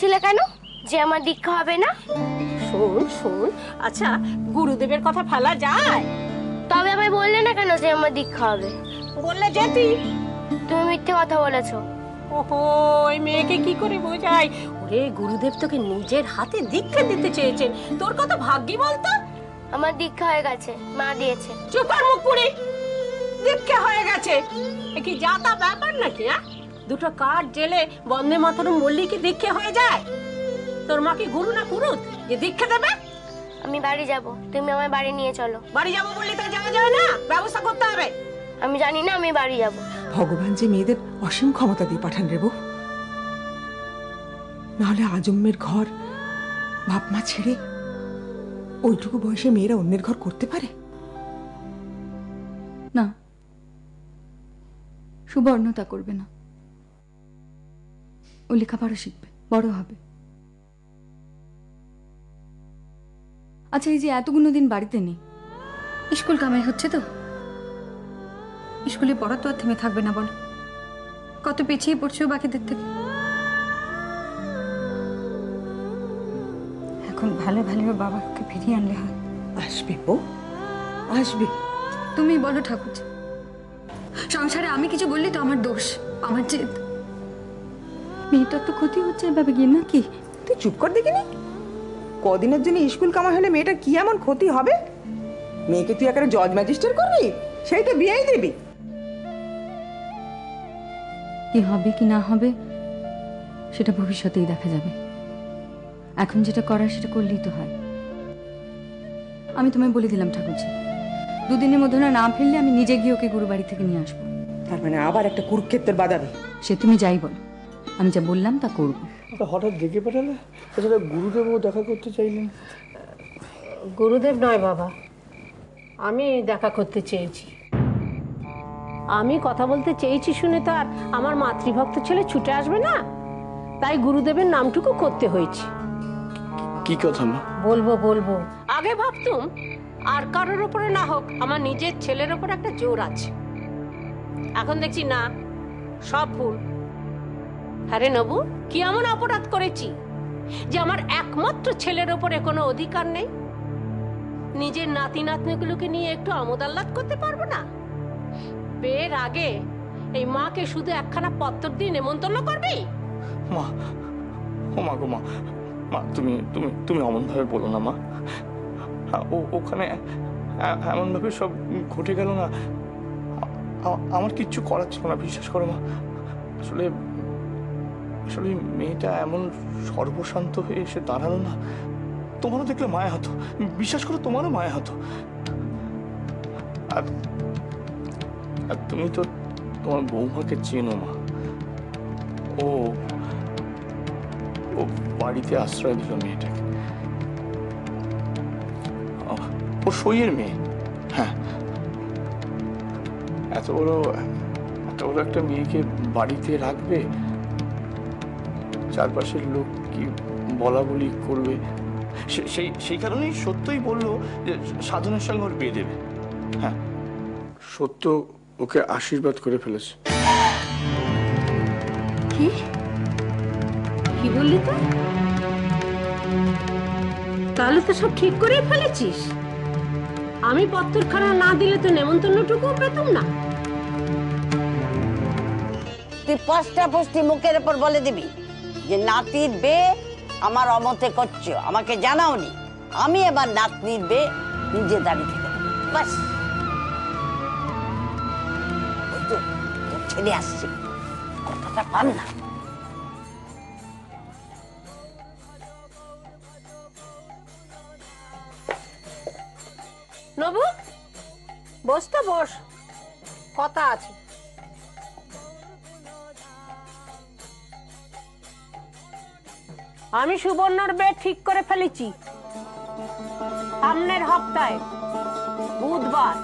বলছিলে কেন যে আমার দীক্ষা হবে না? শোন শোন, আচ্ছা গুরুদেবের কথা ফেলা যায়? তবে আমায় বললে না কেন যে আমার দীক্ষা হবে? বললে যেতি। তুমি মিথ্যে কথা বলেছো। ওহো, এই মেয়েকে কি করে বোঝাই? ওরে, গুরুদেব তোকে নিজের হাতে দীক্ষা দিতে চেয়েছেন, তোর কত ভাগ্যি বলতো। আমার দীক্ষা হয়ে গেছে, মা দিয়েছে। চুপ কর মুখ পুরি। দীক্ষা হয়ে গেছে এ কি যাতা ব্যাপার নাকি? দুটো কাঠ জেলে বন্দে মাতরম বললি কি দীক্ষা হয়ে যায়? তোর মা কি গুরু না পুরুত যে দীক্ষা দেবে? আমি বাড়ি যাব, তুমি আমায় বাড়ি নিয়ে চলো। বাড়ি যাবো বললি তো যাওয়া যায় না, ব্যবস্থা করতে হবে। আমি জানি না, আমি বাড়ি যাব। ভগবান যে মেয়েদের অসীম ক্ষমতা দিয়ে পাঠান রে বউ। নাহলে আজম্মের ঘর বাপ মা ছেড়ে ওইটুকু বয়সে মেয়েরা অন্যের ঘর করতে পারে না, সুবর্ণ তা করবে না। ও লেখাপড়া শিখবে, বড় হবে। আচ্ছা, এই যে এতগুলো দিন বাড়িতে নেই, স্কুল কামাই হচ্ছে তো, স্কুলে পড়া তো আর থেমে থাকবে না বলো? কত পিছিয়ে পড়ছো বাকিদের থেকে। এখন ভালো ভালো বাবাকে ফিরিয়ে আনলে হয়। আসবে বউ, আসবে। তুমি বলো ঠাকুর, সংসারে আমি কিছু বললি তো আমার দোষ, আমার জেদ। মেয়েটার তো ক্ষতি হচ্ছে এভাবে গিয়ে, নাকি? তুই চুপ কর দেখিনি। কদিনের জন্য স্কুল কামাই হলে মেয়েটার কি এমন ক্ষতি হবে? মেয়েকে তুই একেবারে জজ ম্যাজিস্ট্রেট করবি? সেই তো বিয়েই দিবি। কি হবে কি না হবে সেটা ভবিষ্যতেই দেখা যাবে। এখন যেটা করার সেটা করলেই তো হয়। আমি তোমায় বলে দিলাম ঠাকুরজি, দুদিনের মধ্যে না ফিরলে আমি নিজে গিয়ে ওকে গুরু বাড়ি থেকে নিয়ে আসবো। তার মানে আবার একটা কুরুক্ষেত্রের বাধাবে? সে তুমি যাই বলো, আমি যা বললাম তা করবো। হঠাৎ ডেকে পাঠালে? তাছাড়া গুরুদেবও দেখা করতে চাইলেন। গুরুদেব নয় বাবা, আমি দেখা করতে চেয়েছি। আমি কথা বলতে চেয়েছি শুনে তো আর আমার মাতৃভক্ত ছেলে ছুটে আসবে না, তাই গুরুদেবের নামটুকু করতে হয়েছে। কি কথা মা? বলবো বলবো। আগে ভাবতুম আর কারোর উপরে না হোক, আমার নিজের ছেলের উপর একটা জোর আছে। এখন দেখছি না, সব ভুল। আরে নবু, কি এমন অপরাধ করেছি যে আমার একমাত্র ছেলের উপরে কোনো অধিকার নেই? নিজের নাতি নাতনিগুলোকে নিয়ে একটু আমোদ আহ্লাদ করতে পারবো না? বিয়ের আগে এই মাকে শুধু একখানা পত্র দিয়ে নেমন্তন্ন করবি? মা, ও মা গো মা, মা তুমি তুমি তুমি অমন ভাবে বলো না মা। ওখানে এমন ভাবে সব ঘটে গেল না, আমার কিচ্ছু করার ছিল না, বিশ্বাস করো মা। আসলে আসলে মেয়েটা এমন সর্বশান্ত হয়ে এসে দাঁড়ালো না, তোমারও দেখলে মায়া হতো, বিশ্বাস করো তোমারও মায়া হতো। আর তুমি তো তোমার বৌমাকে চেনো মা। ও ও বাড়িতে আশ্রয় দিল মেয়েটাকে, ও সইয়ের মেয়ে। হ্যাঁ, এত বড় একটা মেয়েকে বাড়িতে রাখবে, চারপাশের লোক কি বলা বলি করবে, সেই কারণেই সত্যই বললো যে সাধনের সঙ্গে ওর বিয়ে দেবে। হ্যাঁ, সত্য ওকে আশীর্বাদ করে ফেলেছে। কি কি বললি তো? তাহলে তো সব ঠিক করে ফেলেছিস। আমি পত্রখানা না দিলে তো নেমন্তন্নটুকু পেতাম না। তুই পাঁচটা পুষ্টি মুখের উপর বলে দিবি যে নাতির বিয়ে আমার অমতে করছো, আমাকে জানাওনি, আমি এবার নাতনির বিয়ে নিজে দাঁড়িয়ে থেকে বাস। ছেলে আসছে, কথাটা পান না। নবু, বস তো বস, কথা আছে। আমি সুবর্ণর বিয়ে ঠিক করে ফেলেছি, সামনের হপ্তায় বুধবার।